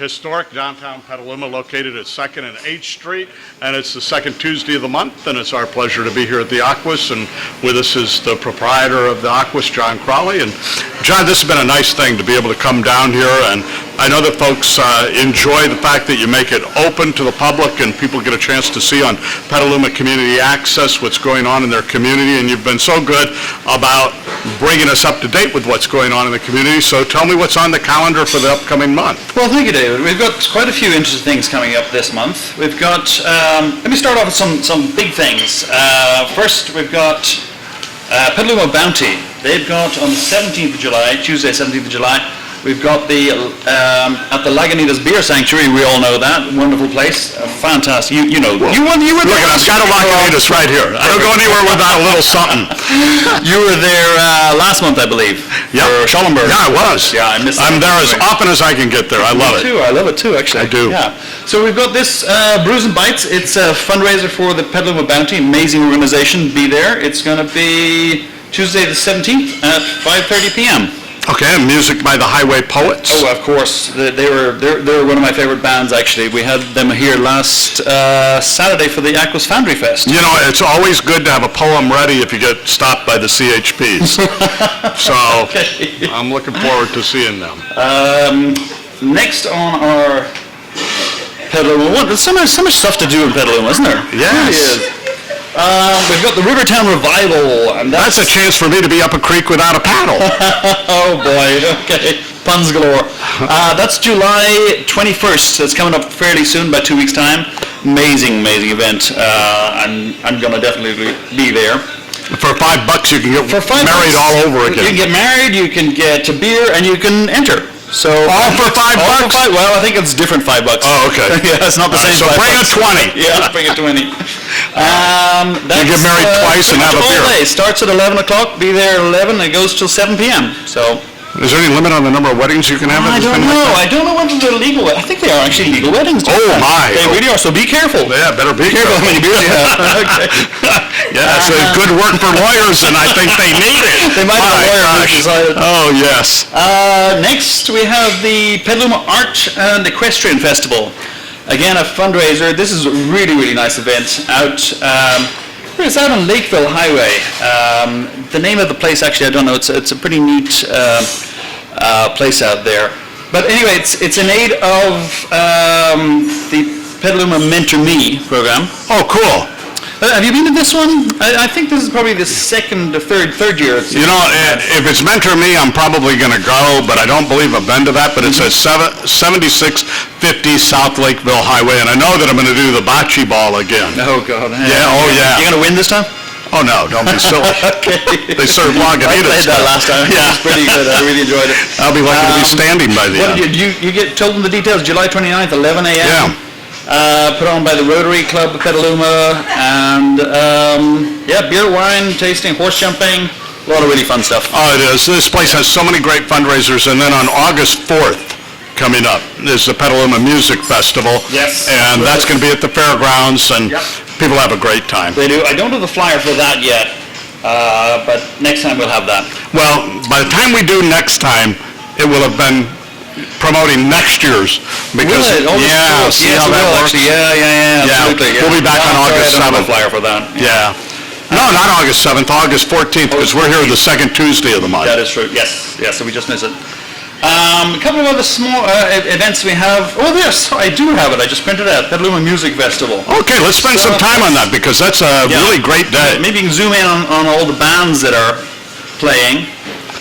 historic downtown Petaluma, located at 2nd and H Street, and it's the second Tuesday of the month, and it's our pleasure to be here at the Aqus, and with us is the proprietor of the Aqus, John Crowley. And John, this has been a nice thing to be able to come down here, and I know that folks enjoy the fact that you make it open to the public and people get a chance to see on Petaluma Community Access what's going on in their community, and you've been so good about bringing us up to date with what's going on in the community. So tell me what's on the calendar for the upcoming month. Well, thank you, David. We've got quite a few interesting things coming up this month. We've got, let me start off with some big things. First, we've got Petaluma Bounty. They've got on the 17th of July, Tuesday, 17th of July, we've got the, at the Lagunitas Beer Sanctuary, we all know that, wonderful place, fantastic, you know. Well, you were there. Look, I've got a Lagunitas right here. I don't go anywhere without a little something. You were there last month, I believe, yep. for Schallenberg. Yeah, I was. Yeah, I missed that. I'm there as often as I can get there. I love it. I love it too, actually. I do. Yeah. So we've got this Brews and Bites. It's a fundraiser for the Petaluma Bounty, amazing organization. Be there. It's going to be Tuesday the 17th at 5:30 p.m. Okay, and music by the Highway Poets. Oh, of course. They're one of my favorite bands, actually. We had them here last Saturday for the Aqus Foundry Fest. You know, it's always good to have a poem ready if you get stopped by the CHPs. So, okay. I'm looking forward to seeing them. Next on our Petaluma, there's so much stuff to do in Petaluma, isn't there? Yes. It really is. We've got the Rivertown Revival. And that's a chance for me to be up a creek without a paddle. Oh boy, okay, puns galore. That's July 21st. That's coming up fairly soon, by 2 weeks' time. Amazing event. I'm going to definitely be there. For $5 you can get married all over again. You can get married, you can get a beer, and you can enter. So all for $5? Well, I think it's different $5. Oh, okay. Yeah, it's not the same. So $5. bring a 20. Yeah, bring a 20. You get married twice and have a beer. All day. Starts at 11 o'clock. Be there at 11. It goes till 7 p.m. So. Is there any limit on the number of weddings you can have? I don't know. I don't know whether they're legal. I think they are actually legal weddings. Oh my! They really are. So be careful. Yeah, better be careful how many beers you have. Okay. Yeah, it's a good work for lawyers, and I think they need it. They might have a lawyer decided. Oh yes. Next we have the Petaluma Art and Equestrian Festival. Again, a fundraiser. This is a really nice event out. It's out on Lakeville Highway. The name of the place, actually, I don't know. It's a pretty neat place out there. But anyway, it's in aid of the Petaluma Mentor Me program. Oh, cool. Have you been to this one? I think this is probably the second or third year. You know, if it's Mentor Me, I'm probably going to go, but I don't believe I've been to that. But it's at 7650 South Lakeville Highway, and I know that I'm going to do the bocce ball again. Oh, God. Yeah, oh, yeah. You going to win this time? Oh, no, don't be silly. Okay. They served Lagunitas. I played that last time. Yeah. It was pretty good. I really enjoyed it. I'll be lucky to be standing by the end. You get told them the details. July 29th, 11 a.m. Yeah. Put on by the Rotary Club of Petaluma, and beer, wine, tasting, horse jumping, a lot of really fun stuff. Oh, it is. This place has so many great fundraisers, and then on August 4th, coming up, is the Petaluma Music Festival. Yes. And that's going to be at the fairgrounds, and people have a great time. They do. I don't have the flyer for that yet, but next time we'll have that. Well, by the time we do next time, it will have been promoting next year's, because see how that works. Actually. Yeah, absolutely. We'll be back on August 7th. I don't have a flyer for that. Yeah. No, not August 7th, August 14th, because we're here the second Tuesday of the month. That is true. Yes, so we just missed it. A couple of other small events we have. Oh, yes, I do have it. I just printed it out. Petaluma Music Festival. Okay, let's spend some time on that, because that's a really great day. Maybe you can zoom in on all the bands that are playing.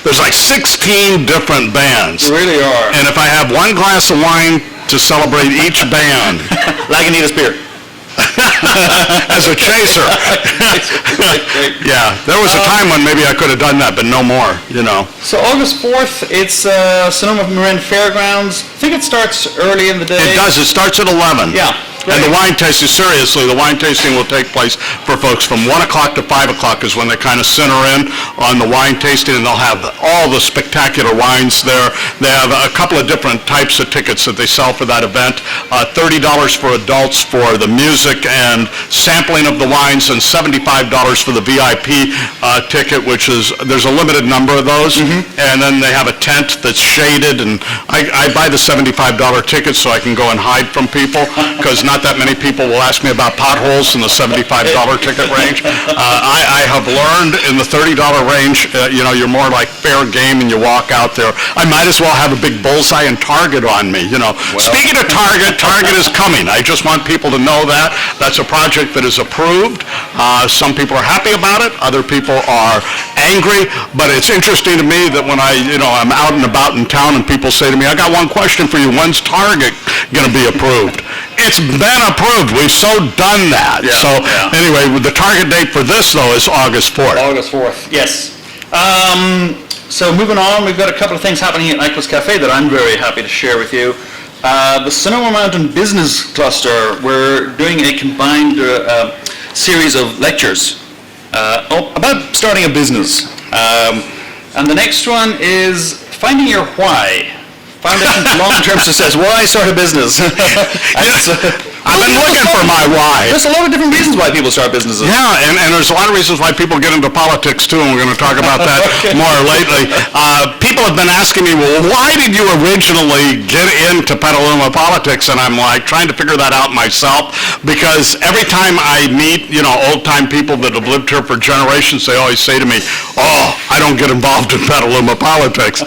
There's like 16 different bands. There really are. And if I have one glass of wine to celebrate each band. Lagunitas beer. As a chaser. Yeah, there was a time when maybe I could have done that, but no more, you know. So August 4th, it's Sonoma Marin Fairgrounds. I think it starts early in the day. It does. It starts at 11. Yeah. And the wine tasting, seriously, the wine tasting will take place for folks from 1 o'clock to 5 o'clock is when they kind of center in on the wine tasting, and they'll have all the spectacular wines there. They have a couple of different types of tickets that they sell for that event. $30 for adults for the music and sampling of the wines, and $75 for the VIP ticket, which is, there's a limited number of those. And then they have a tent that's shaded, and I buy the $75 ticket so I can go and hide from people, because not that many people will ask me about potholes in the $75 ticket range. I have learned in the $30 range, you're more like fair game and you walk out there. I might as well have a big bullseye and Target on me, Speaking of Target, Target is coming. I just want people to know that. That's a project that is approved. Some people are happy about it, other people are angry, but it's interesting to me that when I'm out and about in town and people say to me, I got one question for you, when's Target going to be approved? It's been approved. We've so done that. Anyway, the target date for this, though, is August 4th. August 4th, yes. So moving on, we've got a couple of things happening at Aqus Cafe that I'm very happy to share with you. The Sonoma Mountain Business Cluster, we're doing a combined series of lectures about starting a business. And the next one is finding your why. Foundation for Long-Term Success. Why start a business? I've been looking for my why. There's a lot of different reasons why people start businesses. Yeah, and there's a lot of reasons why people get into politics, too, and we're going to talk about that more lately. People have been asking me, well, why did you originally get into Petaluma politics? And I'm like, trying to figure that out myself, because every time I meet, old-time people that have lived here for generations, they always say to me, oh, I don't get involved in Petaluma politics.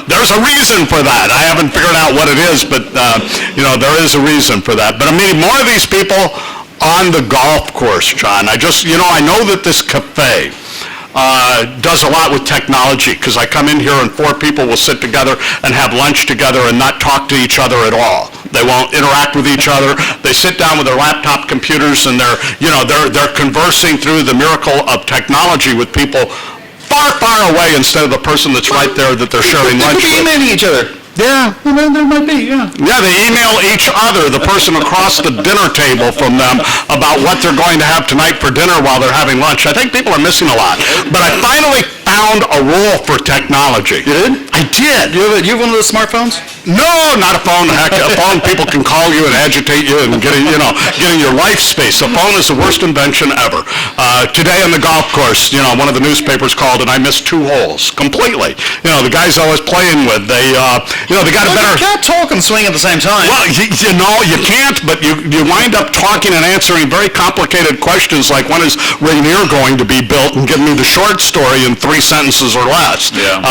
There's a reason for that. I haven't figured out what it is, but, there is a reason for that. But I'm meeting more of these people on the golf course, John. I know that this cafe does a lot with technology, because I come in here and 4 people will sit together and have lunch together and not talk to each other at all. They won't interact with each other. They sit down with their laptop computers and they're conversing through the miracle of technology with people far, far away instead of the person that's right there that they're sharing lunch with. They could be emailing each other. Yeah. Well, there might be, yeah. Yeah, they email each other, the person across the dinner table from them, about what they're going to have tonight for dinner while they're having lunch. I think people are missing a lot. But I finally found a rule for technology. You did? I did. You have one of those smartphones? No, not a phone. Heck, a phone, people can call you and agitate you and getting your life space. A phone is the worst invention ever. Today on the golf course, one of the newspapers called and I missed 2 holes completely. The guys I was playing with, they got a better... You can't talk and swing at the same time. Well, you can't, but you wind up talking and answering very complicated questions, like when is Rainier going to be built, and give me the short story in 3 sentences or less. Yeah.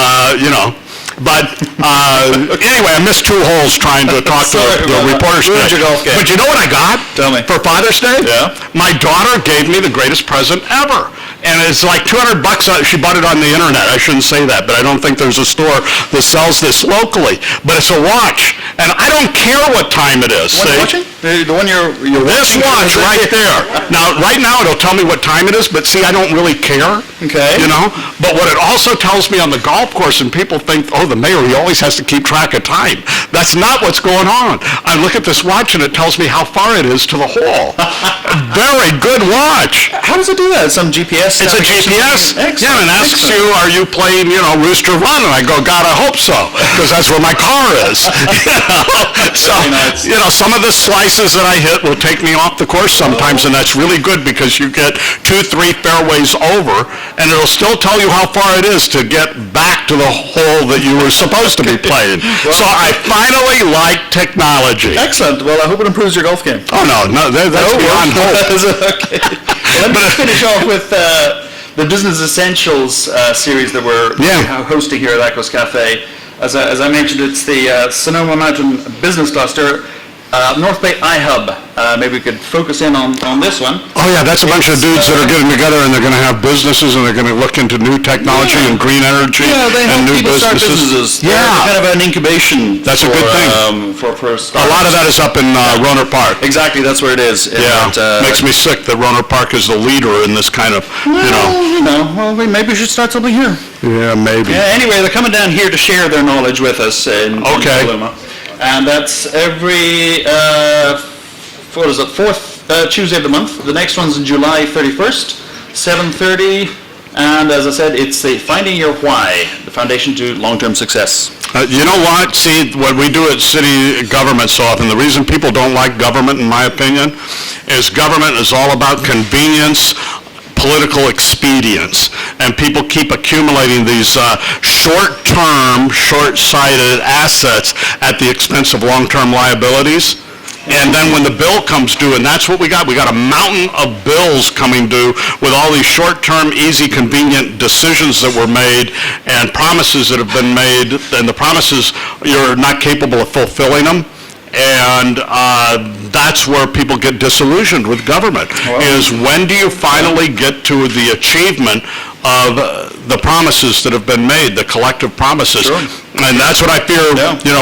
But anyway, I missed 2 holes trying to talk to the reporters today. But you know what I got? Tell me. For Father's Day? Yeah. My daughter gave me the greatest present ever. And it's like $200. She bought it on the internet. I shouldn't say that, but I don't think there's a store that sells this locally. But it's a watch, and I don't care what time it is. What are you watching? The one you're This watching? watch right there. Now, right now, it'll tell me what time it is, but see, I don't really care. Okay. But what it also tells me on the golf course, and people think, oh, the mayor, he always has to keep track of time. That's not what's going on. I look at this watch, and it tells me how far it is to the hole. Very good watch. How does it do that? Some GPS? It's a GPS. Excellent. Yeah, and asks you, are you playing, Rooster Run? And I go, God, I hope so, because that's where my car is. So, nice. some of the slices that I hit will take me off the course sometimes, and that's really good because you get 2-3 fairways over, and it'll still tell you how far it is to get back to the hole that you were supposed to be playing. So I finally like technology. Excellent. Well, I hope it improves your golf game. Oh, no, that's beyond hope. Okay. Well, let me finish off with the Business Essentials series that we're hosting here at Aqus Cafe. As I mentioned, it's the Sonoma Mountain Business Cluster, North Bay iHub. Maybe we could focus in on this one. Oh, yeah, that's a bunch of dudes that are getting together, and they're going to have businesses, and they're going to look into new technology and green energy they and help new people start businesses. Yeah. They're kind of an incubation. That's a good thing. For a lot of that is up in Roner Park. Exactly, that's where it is. Makes me sick that Roner Park is the leader in this kind of, Well, maybe we should start something here. Yeah, maybe. Yeah, anyway, they're coming down here to share their knowledge with us in Petaluma. And that's every what is it, fourth Tuesday of the month. The next one's in July 31st, 7:30. And as I said, it's the Finding Your Why, the foundation to long-term success. You know what? See, what we do at city government so often, the reason people don't like government, in my opinion, is government is all about convenience, political expedience, and people keep accumulating these short-term, short-sighted assets at the expense of long-term liabilities. And then when the bill comes due, and that's what we got a mountain of bills coming due with all these short-term, easy, convenient decisions that were made and promises that have been made, and the promises, you're not capable of fulfilling them. And that's where people get disillusioned with government, is when do you finally get to the achievement of the promises that have been made, the collective promises? Sure. And that's what I fear,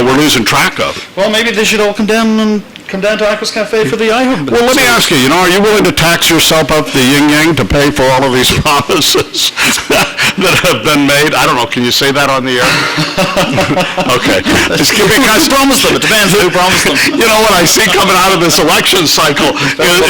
we're losing track of. Well, maybe they should all come down to Aqus Cafe for the iHub. Well, let me ask you, are you willing to tax yourself up the yin-yang to pay for all of these promises that have been made? I don't know, can you say that on the air? Okay. Just Who promised them? It depends who promised them. What I see coming out of this election cycle is,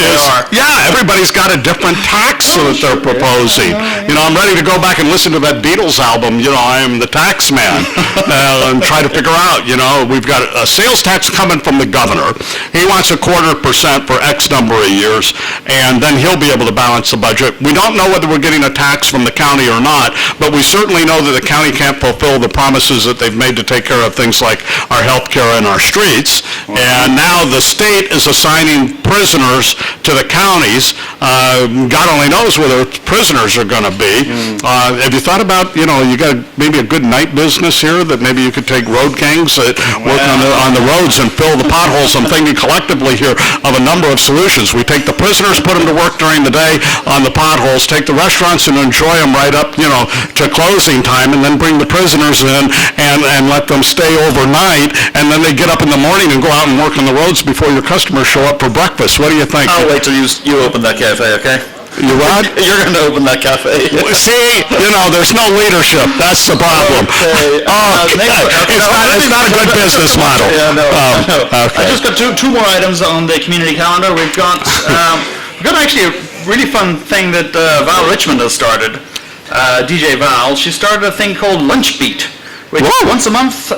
everybody's got a different tax that they're proposing. I'm ready to go back and listen to that Beatles album, I am the tax man, and try to figure out, we've got a sales tax coming from the governor. He wants 0.25% for X number of years, and then he'll be able to balance the budget. We don't know whether we're getting a tax from the county or not, but we certainly know that the county can't fulfill the promises that they've made to take care of things like our health care and our streets. And now the state is assigning prisoners to the counties. God only knows where the prisoners are going to be. Have you thought about, you got maybe a good night business here that maybe you could take road gangs that work on the roads and fill the potholes? I'm thinking collectively here of a number of solutions. We take the prisoners, put them to work during the day on the potholes, take the restaurants and enjoy them right up, to closing time, and then bring the prisoners in and let them stay overnight, and then they get up in the morning and go out and work on the roads before your customers show up for breakfast. What do you think? I'll wait till you open that cafe, okay? You what? You're going to open that cafe. See, there's no leadership. That's the problem. Okay. It's not a good business model. Yeah, no. Okay. I just got two more items on the community calendar. We've got actually a really fun thing that Val Richmond has started. DJ Val, she started a thing called Lunch Beat, which once a month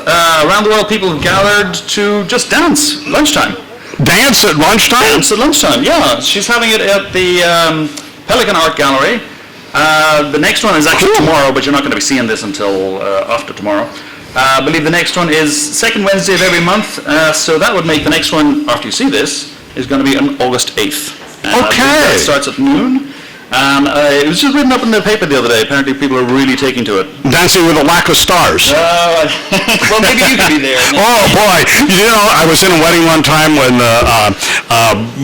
around the world people have gathered to just dance lunchtime. Dance at lunchtime? Dance at lunchtime, yeah. She's having it at the Pelican Art Gallery. The next one is actually tomorrow, but you're not going to be seeing this until after tomorrow. I believe the next one is second Wednesday of every month, so that would make the next one, after you see this, is going to be on August 8th. Okay. It starts at noon. And it was just written up in the paper the other day. Apparently people are really taking to it. Dancing with a lack of stars. Well, maybe you could be there. Oh, boy. I was in a wedding one time when the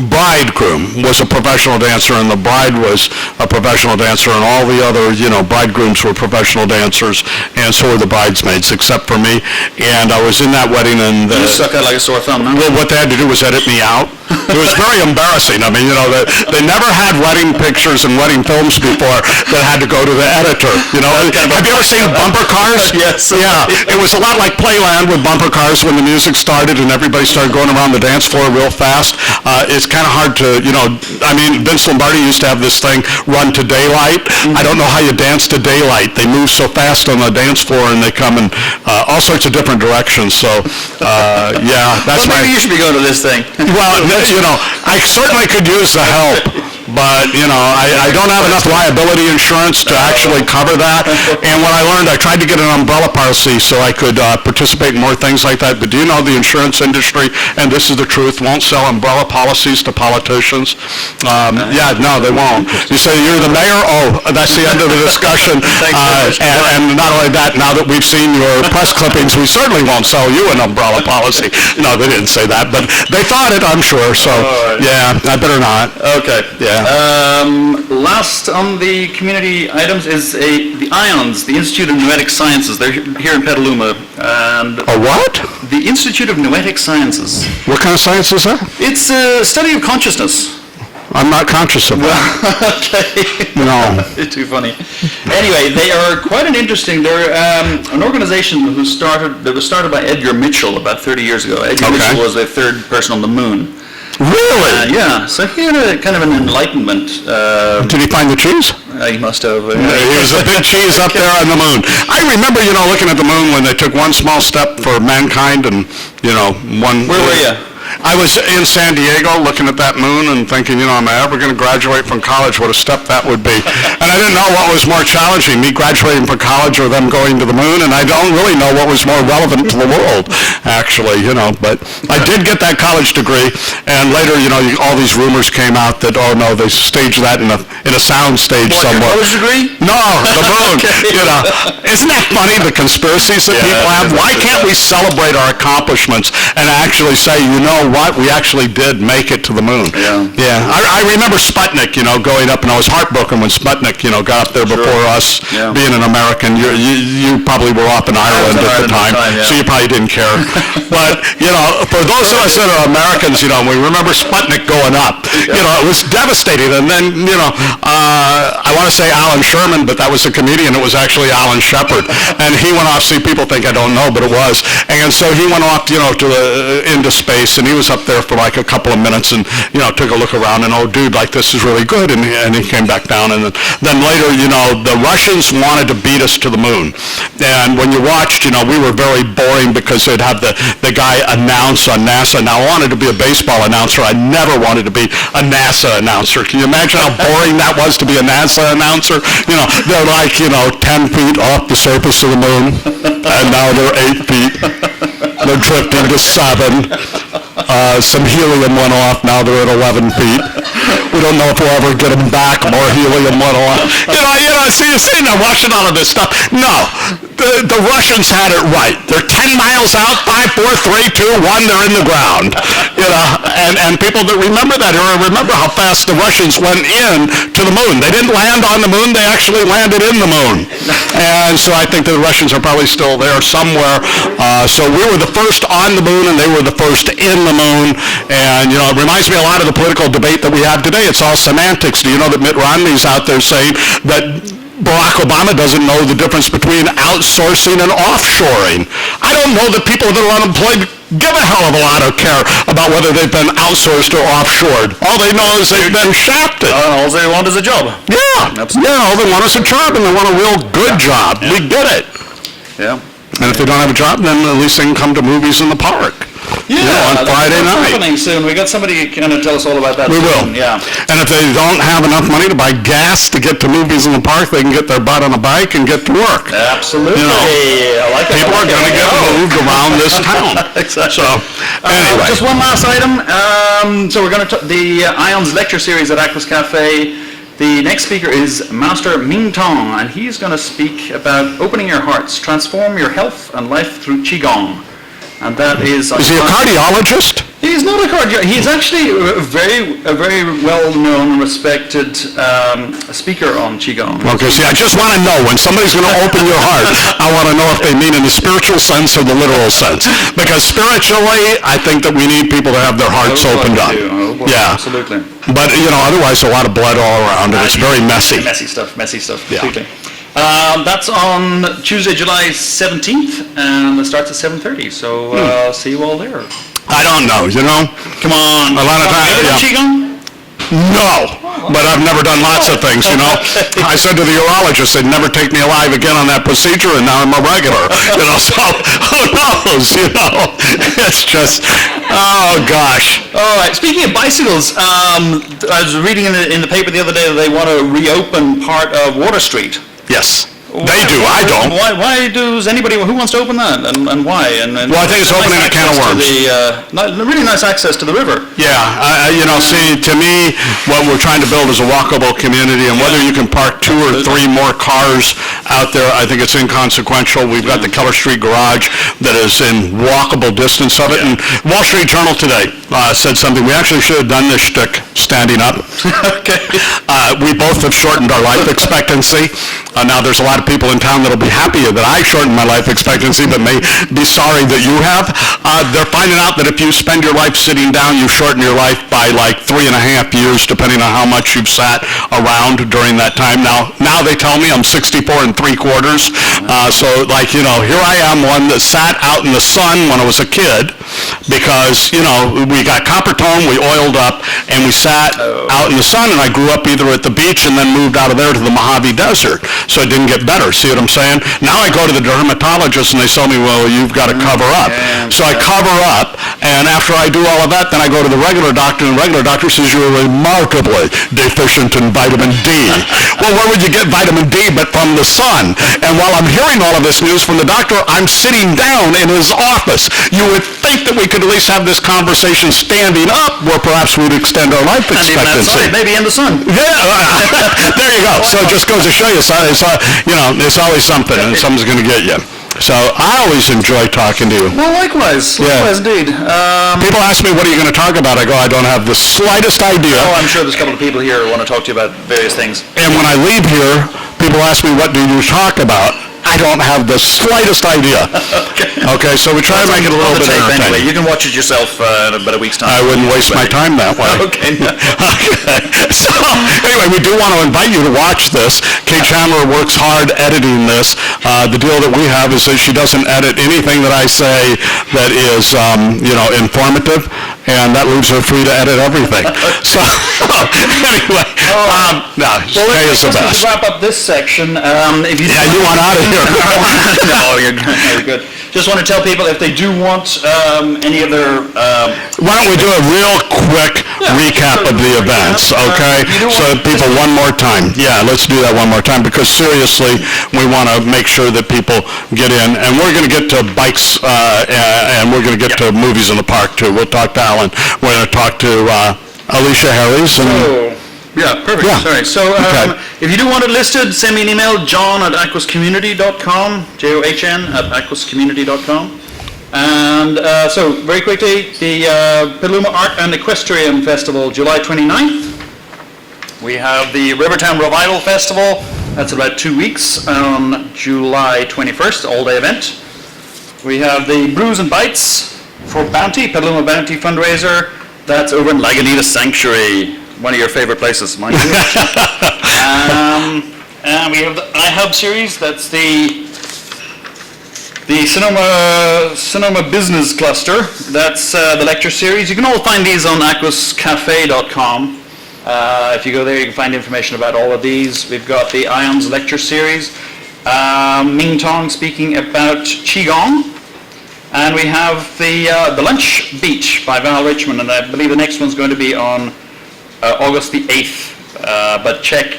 bridegroom was a professional dancer, and the bride was a professional dancer, and all the other, bridegrooms were professional dancers, and so were the bridesmaids, except for me. And I was in that wedding, and... You stuck out like a sore thumb, no? Well, what they had to do was edit me out. It was very embarrassing. I mean, they never had wedding pictures and wedding films before that had to go to the editor. Have you ever seen bumper cars? Yes. Yeah. It was a lot like Playland with bumper cars when the music started and everybody started going around the dance floor real fast. It's kind of hard to, Vince Lombardi used to have this thing, run to daylight. I don't know how you dance to daylight. They move so fast on the dance floor and they come in all sorts of different directions. So, that's maybe you should be going to this thing. Well, I certainly could use the help, but, I don't have enough liability insurance to actually cover that. And what I learned, I tried to get an umbrella policy so I could participate in more things like that. But do you know the insurance industry, and this is the truth, won't sell umbrella policies to politicians? No, they won't. You say, you're the mayor? Oh, that's the end of the discussion. And not only that, now that we've seen your press clippings, we certainly won't sell you an umbrella policy. No, they didn't say that, but they thought it, I'm sure. So, I better not. Okay. Yeah. Last on the community items is the IONS, the Institute of Noetic Sciences. They're here in Petaluma. And a what? The Institute of Noetic Sciences. What kind of science is that? It's a study of consciousness. I'm not conscious of that. Okay. No. It's too funny. Anyway, they are quite they're an organization that was started by Edgar Mitchell about 30 years ago. Edgar Mitchell was the third person on the moon. Really? Yeah, so he had a kind of an enlightenment. Did he find the cheese? He must have. He was a big cheese up there on the moon. I remember, looking at the moon when they took one small step for mankind and, one... Where were you? I was in San Diego looking at that moon and thinking, am I ever going to graduate from college? What a step that would be. And I didn't know what was more challenging, me graduating from college or them going to the moon, and I don't really know what was more relevant to the world, actually, But I did get that college degree, and later, all these rumors came out that, oh no, they staged that in a sound stage somewhere. Your college degree? No, the moon. Okay. Isn't that funny, the conspiracies that people have? Why can't we celebrate our accomplishments and actually say, what? We actually did make it to the moon. Yeah. I remember Sputnik, going up, and I was heartbroken when Sputnik, got up there before us. Yeah. Being an American, you probably were off in Ireland at the time, so you probably didn't care. But, for those of us that are Americans, we remember Sputnik going up. It was devastating. And then, I want to say Alan Sherman, but that was a comedian. It was actually Alan Shepard. And he went off, see, people think I don't know, but it was. And so he went off, into space, and he was up there for like a couple of minutes and, took a look around and, oh, dude, like this is really good. And he came back down. And then later, the Russians wanted to beat us to the moon. And when you watched, we were very boring because they'd have the guy announce on NASA. Now, I wanted to be a baseball announcer. I never wanted to be a NASA announcer. Can you imagine how boring that was to be a NASA announcer? They're like, 10 feet off the surface of the moon, and now they're 8 feet. They're drifting to 7. Some helium went off, now they're at 11 feet. We don't know if we'll ever get them back, more helium went off. See, you're sitting there watching all of this stuff. No, the Russians had it right. They're 10 miles out, 5, 4, 3, 2, 1, they're in the ground. And people that remember that era remember how fast the Russians went in to the moon. They didn't land on the moon, they actually landed in the moon. And so I think the Russians are probably still there somewhere. So we were the first on the moon and they were the first in the moon. And, it reminds me a lot of the political debate that we have today. It's all semantics. Do you know that Mitt Romney's out there saying that Barack Obama doesn't know the difference between outsourcing and offshoring? I don't know that people that are unemployed give a hell of a lot of care about whether they've been outsourced or offshored. All they know is they've been shafted. All they want is a job. Yeah. Absolutely. Yeah, all they want is a job, and they want a real good job. Yeah. We get it. Yeah. And if they don't have a job, then at least they can come to movies in the park. Yeah, on Friday night. Happening soon. We got somebody kind of tell us all about that. We soon. will. Yeah. And if they don't have enough money to buy gas to get to movies in the park, they can get their butt on a bike and get to work. Absolutely. I like it. People are going to get moved around this town. Exactly. So, anyway. Just one last item. So we're going to the IONS lecture series at Aqus Cafe. The next speaker is Master Ming Tong, and he's going to speak about opening your hearts, transform your health and life through Qigong. And that is... Is he a cardiologist? He's not a cardiologist. He's actually a very well-known, respected speaker on Qigong. Okay, see, I just want to know, when somebody's going to open your heart, I want to know if they mean in the spiritual sense or the literal sense. Because spiritually, I think that we need people to have their hearts opened up. Yeah. Absolutely. But, otherwise a lot of blood all around it. It's very messy. Messy stuff, yeah. Completely. That's on Tuesday, July 17th, and it starts at 7:30, so see you all there. I don't know, Come on. A lot of times, yeah. Qigong? No, but I've never done lots of things, I said to the urologist, they'd never take me alive again on that procedure, and now I'm a regular, so who knows, It's just, oh gosh. All right, speaking of bicycles, I was reading in the paper the other day that they want to reopen part of Water Street. Yes. They do, I don't. Why does anybody, who wants to open that, and why? Well, I think it's opening a can of worms. Really nice access to the river. Yeah, see, to me, what we're trying to build is a walkable community, and whether you can park 2 or 3 more cars out there, I think it's inconsequential. We've got the Keller Street Garage that is in walkable distance of it, and Wall Street Journal today said something. We actually should have done this shtick standing up. Okay. We both have shortened our life expectancy. Now, there's a lot of people in town that'll be happy that I shortened my life expectancy, but may be sorry that you have. They're finding out that if you spend your life sitting down, you shorten your life by like 3.5 years, depending on how much you've sat around during that time. Now they tell me I'm 64 3/4. So here I am, one that sat out in the sun when I was a kid, because, we got copper tone, we oiled up, and we sat out in the sun, and I grew up either at the beach and then moved out of there to the Mojave Desert, so it didn't get better. See what I'm saying? Now I go to the dermatologist, and they tell me, well, you've got to cover up. So I cover up, and after I do all of that, then I go to the regular doctor, and the regular doctor says, you're remarkably deficient in vitamin D. Well, where would you get vitamin D but from the sun? And while I'm hearing all of this news from the doctor, I'm sitting down in his office. You would think that we could at least have this conversation standing up, where perhaps we'd extend our life And even expectancy. outside, maybe in the sun. Yeah, there you go. So it just goes to show you, it's always something, and something's going to get you. So I always enjoy talking to you. Well, likewise indeed. People ask me, what are you going to talk about? I go, I don't have the slightest idea. Oh, I'm sure there's a couple of people here who want to talk to you about various things. And when I leave here, people ask me, what do you talk about? I don't have the slightest idea. Okay, so we try to make it a little bit entertaining. Anyway, you can watch it yourself in about a week's time. I wouldn't waste my time that way. Okay. Okay. So, anyway, we do want to invite you to watch this. Kate Chandler works hard editing this. The deal that we have is that she doesn't edit anything that I say that is, informative, and that leaves her free to edit everything. So, anyway, Kay is the best. To wrap up this section, if you You want out of here. No, you're good. Just want to tell people if they do want any of their... Why don't we do a real quick recap of the events, okay? So that people, one more time. Yeah, let's do that one more time, because seriously, we want to make sure that people get in. And we're going to get to bikes, and we're going to get to movies in the park, too. We'll talk to Alan. We're going to talk to Alicia Harris. Yeah, perfect. Yeah. Sorry. So if you do want it listed, send me an email, john@aquascommunity.com, john@aquascommunity.com. And so very quickly, the Petaluma Art and Equestrian Festival, July 29th. We have the Rivertown Revival Festival. That's about 2 weeks on July 21st, all-day event. We have the Brews and Bites for Bounty, Petaluma Bounty fundraiser. That's over in Lagunitas Sanctuary. One of your favorite places, mind you. And we have the iHub series. That's the Sonoma Business Cluster. That's the lecture series. You can all find these on aquascafe.com. If you go there, you can find information about all of these. We've got the IONS lecture series. Ming Tong speaking about Qigong. And we have the Lunch Beach by Val Richmond. And I believe the next one's going to be on August the 8th, but check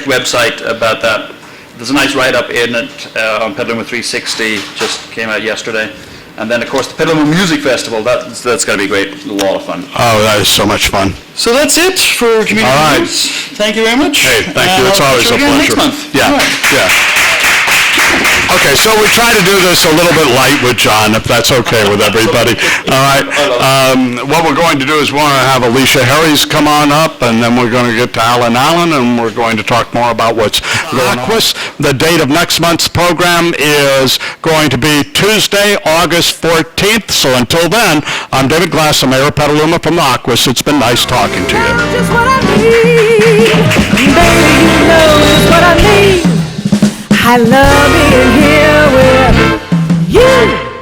website about that. There's a nice write-up in it on Petaluma 360, just came out yesterday. And then, of course, the Petaluma Music Festival, that's going to be great, a lot of fun. Oh, that is so much fun. So that's it for community news. Thank you very much. Hey, thank you, it's always a pleasure. Next month. Yeah, yeah. Okay, so we try to do this a little bit light with John, if that's okay with everybody. All right. What we're going to do is we're going to have Alicia Harris come on up, and then we're going to get to Alan Allen, and we're going to talk more about what's going on. The date of next month's program is going to be Tuesday, August 14th. So until then, I'm David Glass, the mayor of Petaluma from the Aqus. It's been nice talking to you. Just what I need, baby, you know it's what I need. I love being here with you.